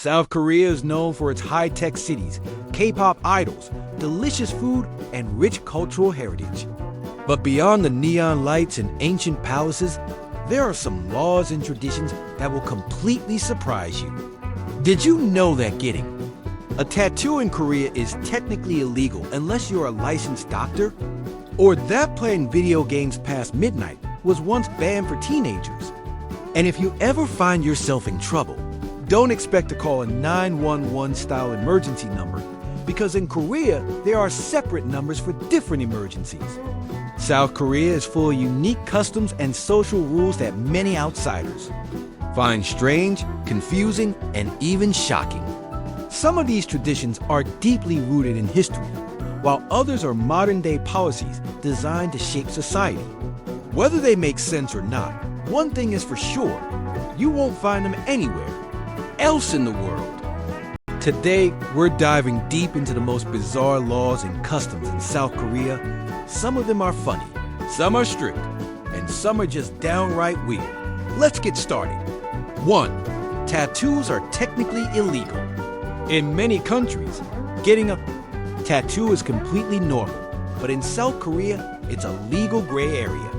South Korea is known for its high-tech cities, K-pop idols, delicious food, and rich cultural heritage. But beyond the neon lights and ancient palaces, there are some laws and traditions that will completely surprise you. Did you know that getting a tattoo in Korea is technically illegal unless you're a licensed doctor? Or that playing video games past midnight was once banned for teenagers? And if you ever find yourself in trouble, don't expect to call a 911 style emergency number, because in Korea, there are separate numbers for different emergencies. South Korea is full of unique customs and social rules that many outsiders find strange, confusing, and even shocking. Some of these traditions are deeply rooted in history, while others are modern-day policies designed to shape society. Whether they make sense or not, one thing is for sure, you won't find them anywhere else in the world. Today, we're diving deep into the most bizarre laws and customs in South Korea. Some of them are funny, some are strict, and some are just downright weird. Let's get started. 1. Tattoos are technically illegal. In many countries, getting a tattoo is completely normal, but in South Korea, it's a legal gray area.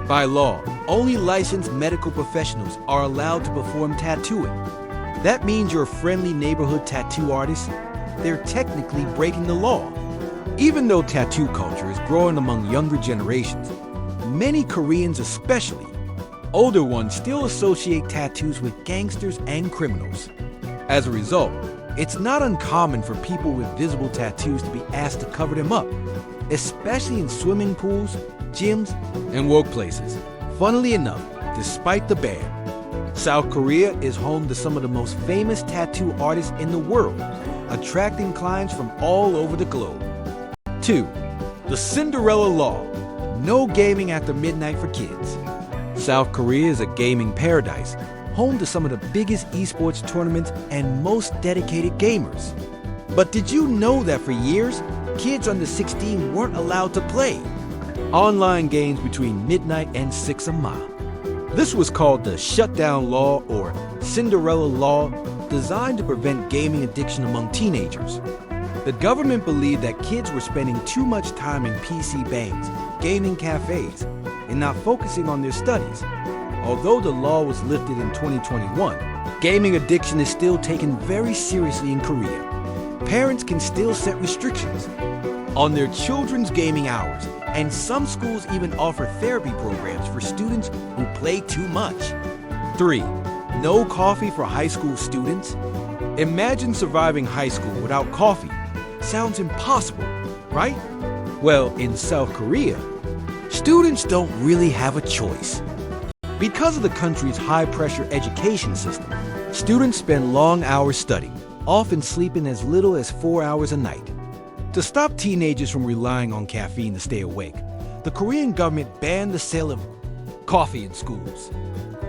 By law, only licensed medical professionals are allowed to perform tattooing. That means your friendly neighborhood tattoo artist, they're technically breaking the law. Even though tattoo culture is growing among younger generations, many Koreans, especially older ones, still associate tattoos with gangsters and criminals. As a result, it's not uncommon for people with visible tattoos to be asked to cover them up, especially in swimming pools, gyms, and workplaces. Funnily enough, despite the ban, South Korea is home to some of the most famous tattoo artists in the world, attracting clients from all over the globe. 2. The Cinderella Law. No gaming after midnight for kids. South Korea is a gaming paradise, home to some of the biggest esports tournaments and most dedicated gamers. But did you know that for years, kids under 16 weren't allowed to play online games between midnight and 6 a.m.? This was called the Shutdown Law or Cinderella Law, designed to prevent gaming addiction among teenagers. The government believed that kids were spending too much time in PC bangs, gaming cafes, and not focusing on their studies. Although the law was lifted in 2021, gaming addiction is still taken very seriously in Korea. Parents can still set restrictions on their children's gaming hours, and some schools even offer therapy programs for students who play too much. 3. No coffee for high school students. Imagine surviving high school without coffee. Sounds impossible, right? Well, in South Korea, students don't really have a choice. Because of the country's high-pressure education system, students spend long hours studying, often sleeping as little as 4 hours a night. To stop teenagers from relying on caffeine to stay awake, the Korean government banned the sale of coffee in schools.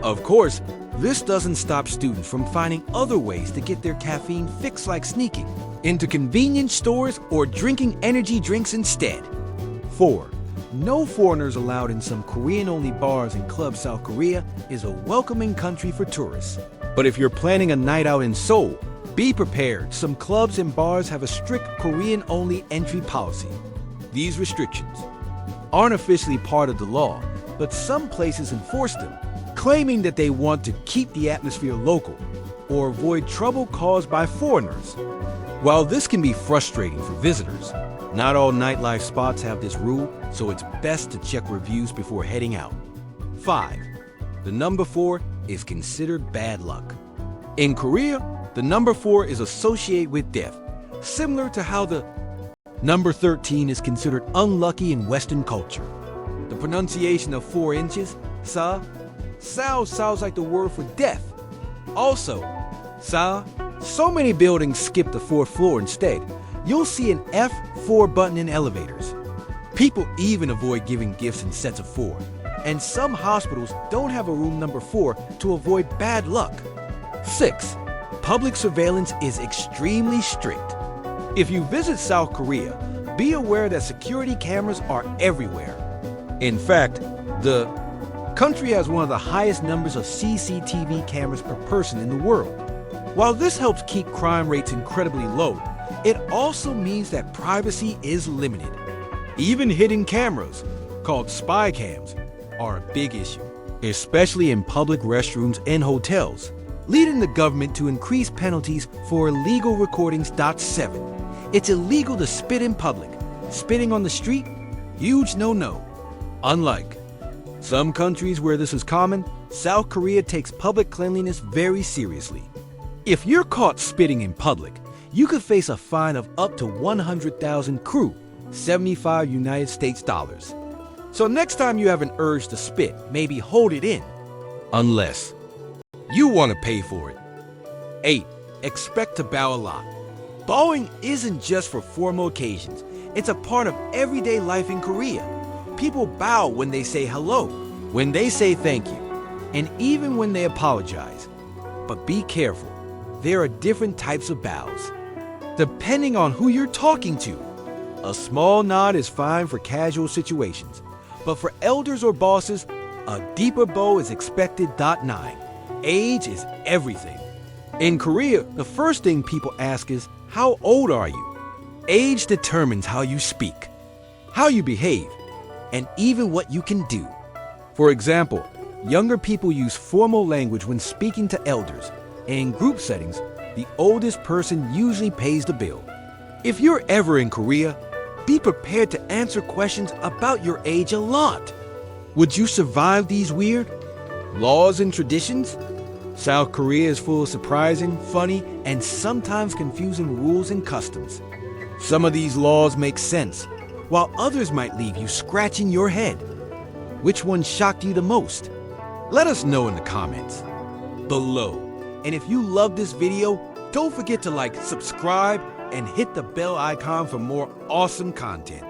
Of course, this doesn't stop students from finding other ways to get their caffeine fix, like sneaking into convenience stores or drinking energy drinks instead. 4. No foreigners allowed in some Korean-only bars and clubs. South Korea is a welcoming country for tourists. But if you're planning a night out in Seoul, be prepared. Some clubs and bars have a strict Korean-only entry policy. These restrictions aren't officially part of the law, but some places enforce them, claiming that they want to keep the atmosphere local or avoid trouble caused by foreigners. While this can be frustrating for visitors, not all nightlife spots have this rule, so it's best to check reviews before heading out. 5. The number 4 is considered bad luck. In Korea, the number 4 is associated with death, similar to how the number 13 is considered unlucky in Western culture. The pronunciation of 4 inches, sa, sounds like the word for death. Also, sa, so many buildings skip the 4th floor instead. You'll see an F4 button in elevators. People even avoid giving gifts in sets of 4, and some hospitals don't have a room number 4 to avoid bad luck. 6. Public surveillance is extremely strict. If you visit South Korea, be aware that security cameras are everywhere. In fact, the country has one of the highest numbers of CCTV cameras per person in the world. While this helps keep crime rates incredibly low, it also means that privacy is limited. Even hidden cameras, called spy cams, are a big issue, especially in public restrooms and hotels, leading the government to increase penalties for illegal recordings. 7. It's illegal to spit in public. Spitting on the street? Huge no-no. Unlike some countries where this is common, South Korea takes public cleanliness very seriously. If you're caught spitting in public, you could face a fine of up to 100,000 KRW, 75 United States dollars. So next time you have an urge to spit, maybe hold it in. Unless you want to pay for it. 8. Expect to bow a lot. Bowing isn't just for formal occasions. It's a part of everyday life in Korea. People bow when they say hello, when they say thank you, and even when they apologize. But be careful. There are different types of bows, depending on who you're talking to. A small nod is fine for casual situations, but for elders or bosses, a deeper bow is expected. 9. Age is everything. In Korea, the first thing people ask is, how old are you? Age determines how you speak, how you behave, and even what you can do. For example, younger people use formal language when speaking to elders. In group settings, the oldest person usually pays the bill. If you're ever in Korea, be prepared to answer questions about your age a lot. Would you survive these weird laws and traditions? South Korea is full of surprising, funny, and sometimes confusing rules and customs. Some of these laws make sense, while others might leave you scratching your head. Which one shocked you the most? Let us know in the comments below. And if you love this video, don't forget to like, subscribe, and hit the bell icon for more awesome content.